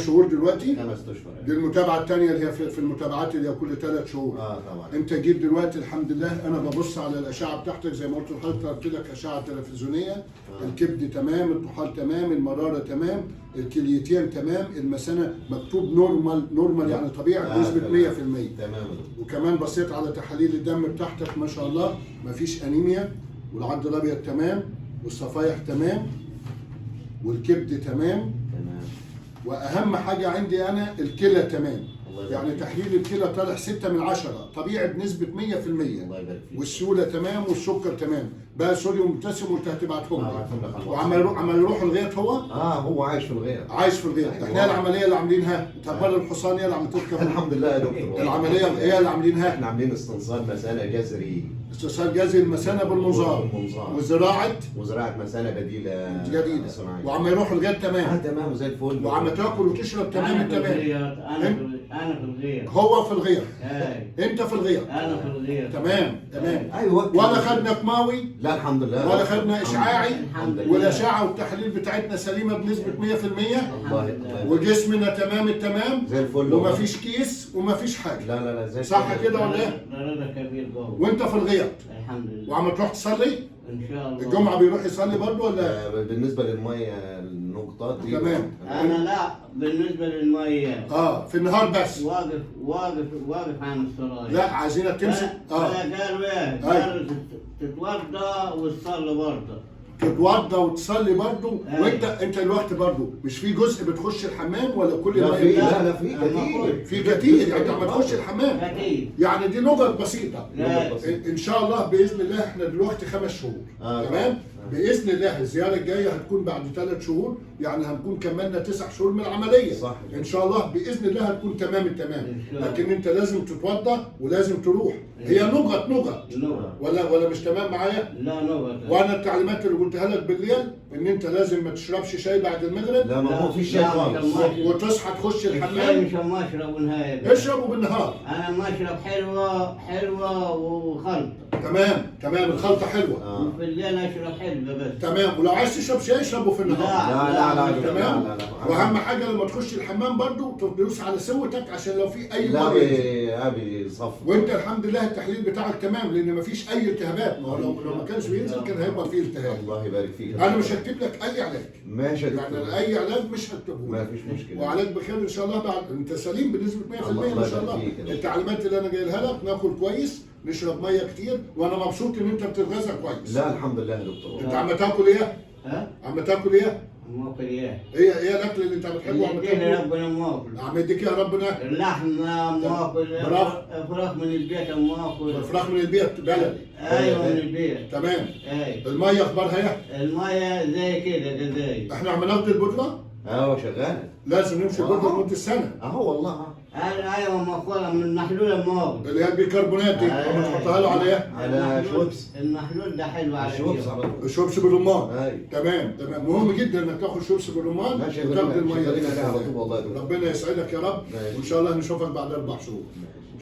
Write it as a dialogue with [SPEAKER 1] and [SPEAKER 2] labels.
[SPEAKER 1] شهور دلوقتي.
[SPEAKER 2] 5 اشهر.
[SPEAKER 1] دي المتابعه الثانيه اللي هي في المتابعات اللي هي كل 3 شهور.
[SPEAKER 2] طبعا.
[SPEAKER 1] انت جيت دلوقتي الحمد لله، انا ببص على الاشعه بتاعتك زي ما قلت لحضرتك، قلت لك اشعه تلفزيونيه. الكبد تمام، الطحال تمام، المراره تمام، الكليتين تمام، المثانه مكتوب نورمال يعني طبيعي بنسبه 100%.
[SPEAKER 2] تمام.
[SPEAKER 1] وكمان بصيت على تحاليل الدم بتاعتك ما شاء الله مفيش انيميا، والعض الابيض تمام، والصفايح تمام، والكبد تمام. واهم حاجه عندي انا الكلى تمام. يعني تحليل الكلى طالع 6 من 10 طبيعي بنسبه 100%. والسيوله تمام والسكر تمام. بقى صوديوم وبوتاسيوم وانت هتبعتهم لي. وعمل يروح الغيط هو؟
[SPEAKER 2] هو عايش في الغيط.
[SPEAKER 1] عايش في الغيط. احنا العمليه اللي عاملينها تبر الحصان هي اللي عم تركب.
[SPEAKER 2] الحمد لله يا دكتور.
[SPEAKER 1] العمليه هي اللي عاملينها.
[SPEAKER 2] احنا عاملين استنصال مثانه جذري.
[SPEAKER 1] استئصال جذري المثانه بالمنظار. وزراعه
[SPEAKER 2] مثانه بديله
[SPEAKER 1] جديده. وعم يروح الغيط تمام.
[SPEAKER 2] تمام وزي الفل.
[SPEAKER 1] وعم تاكل وتشرب تمام التمام.
[SPEAKER 3] انا في الغيط.
[SPEAKER 1] هو في الغيط. انت في الغيط.
[SPEAKER 3] انا في الغيط.
[SPEAKER 1] تمام.
[SPEAKER 2] ايوه.
[SPEAKER 1] ولا خدنا كماوي.
[SPEAKER 2] لا الحمد لله.
[SPEAKER 1] ولا خدنا اشعاعي.
[SPEAKER 3] الحمد لله.
[SPEAKER 1] والاشعه والتحاليل بتاعتنا سليمه بنسبه 100%.
[SPEAKER 2] الله.
[SPEAKER 1] وجسمنا تمام التمام.
[SPEAKER 2] زي الفل.
[SPEAKER 1] ومفيش كيس ومفيش حاجه.
[SPEAKER 2] لا زي
[SPEAKER 1] صح كده ولا ايه؟
[SPEAKER 3] رضا كبير جوه.
[SPEAKER 1] وانت في الغيط.
[SPEAKER 3] الحمد لله.
[SPEAKER 1] وعم تروح تصلي؟
[SPEAKER 3] ان شاء الله.
[SPEAKER 1] الجمعه بيروح يصلي برضه ولا؟
[SPEAKER 2] بالنسبه للميه النقطات دي
[SPEAKER 1] تمام.
[SPEAKER 3] انا لا بالنسبه للميه.
[SPEAKER 1] في النهار بس.
[SPEAKER 3] واقف عن الصلاه.
[SPEAKER 1] لا عايزينك تمسك.
[SPEAKER 3] قالوا ايه؟ قالوا تتوضا وتصلي برضه.
[SPEAKER 1] تتوضى وتصلي برضه. وانت الوقت برضه مش في جزء بتخش الحمام ولا كل
[SPEAKER 2] لا
[SPEAKER 1] ما
[SPEAKER 2] في لا في كتير.
[SPEAKER 1] في كتير يعني انت عم تخش الحمام.
[SPEAKER 3] كتير.
[SPEAKER 1] يعني دي نقط بسيطه.
[SPEAKER 3] لا.
[SPEAKER 1] ان شاء الله باذن الله احنا دلوقتي 5 شهور. تمام. باذن الله الزياره الجايه هتكون بعد 3 شهور، يعني هنكون كملنا 9 شهور من العمليه.
[SPEAKER 2] صح.
[SPEAKER 1] ان شاء الله باذن الله هتكون تمام التمام. لكن انت لازم تتوضى ولازم تروح. هي نقط ولا مش تمام معايا؟
[SPEAKER 3] لا نقط.
[SPEAKER 1] وانا التعليمات اللي قلتها لك بالليل ان انت لازم ما تشربش شاي بعد المغرب.
[SPEAKER 2] لا ما هو في شاي خالص.
[SPEAKER 1] وتصحى تخش
[SPEAKER 3] الشاي
[SPEAKER 1] الحمام.
[SPEAKER 3] مش ما اشرب نهايه.
[SPEAKER 1] اشربه بالنهار.
[SPEAKER 3] انا ما اشرب حلوه وخلطه.
[SPEAKER 1] تمام الخلطه حلوه.
[SPEAKER 3] وفي الليل اشرب حلوه بس.
[SPEAKER 1] تمام. ولو عايز تشرب شاي اشربه في النهار.
[SPEAKER 2] لا
[SPEAKER 1] تمام. واهم حاجه لما تخش الحمام برضو تدوس على سوتك عشان لو في اي
[SPEAKER 2] لا
[SPEAKER 1] مرض.
[SPEAKER 2] بيصفر.
[SPEAKER 1] وانت الحمد لله التحليل بتاعك تمام لان مفيش اي التهابات. ما هو لو ما كانش بينزل كان هيبقى فيه التهاب.
[SPEAKER 2] الله يبارك فيك.
[SPEAKER 1] انا مش هكتب لك اي علاج.
[SPEAKER 2] ماشي يا دكتور.
[SPEAKER 1] يعني اي علاج مش هكتبه.
[SPEAKER 2] ما فيش مشكله.
[SPEAKER 1] وعلاج بخير ان شاء الله. بعد انت سليم بنسبه 100% ما شاء الله. التعليمات اللي انا جايلها لك ناكل كويس، نشرب ميه كتير، وانا مبسوط ان انت بتتغذى كويس.
[SPEAKER 2] لا الحمد لله يا دكتور.
[SPEAKER 1] انت عم تاكل ايه؟ عم تاكل ايه؟
[SPEAKER 3] ماكل ايه؟
[SPEAKER 1] ايه الاكل اللي انت بتحبه عم تاكله؟
[SPEAKER 3] ربنا ماكل.
[SPEAKER 1] عم يديك يا ربنا.
[SPEAKER 3] اللحم ماكل. فراخ من البيت ماكل.
[SPEAKER 1] فراخ من البيت بلدي.
[SPEAKER 3] ايوه من البيت.
[SPEAKER 1] تمام.
[SPEAKER 3] ايوه.
[SPEAKER 1] الميه اخبارها ايه؟
[SPEAKER 3] الميه زي كده زي.
[SPEAKER 1] احنا عم ناخد البودره؟
[SPEAKER 2] شغاله.
[SPEAKER 1] لازم نمشي البودره لمده سنه.
[SPEAKER 2] والله.
[SPEAKER 3] ايوه ماكلها من المحلول الماكل.
[SPEAKER 1] اللي هي البيكربونات دي عم تحطها له على ايه؟
[SPEAKER 2] على شوبس.
[SPEAKER 3] المحلول ده حلو على
[SPEAKER 2] شوبس.
[SPEAKER 1] الشوبس بالرمان. تمام. مهم جدا انك تاخد شوبس بالرمان وتاخد الميه.
[SPEAKER 2] والله.
[SPEAKER 1] ربنا يسعدك يا رب. وان شاء الله نشوفك بعد 4 شهور.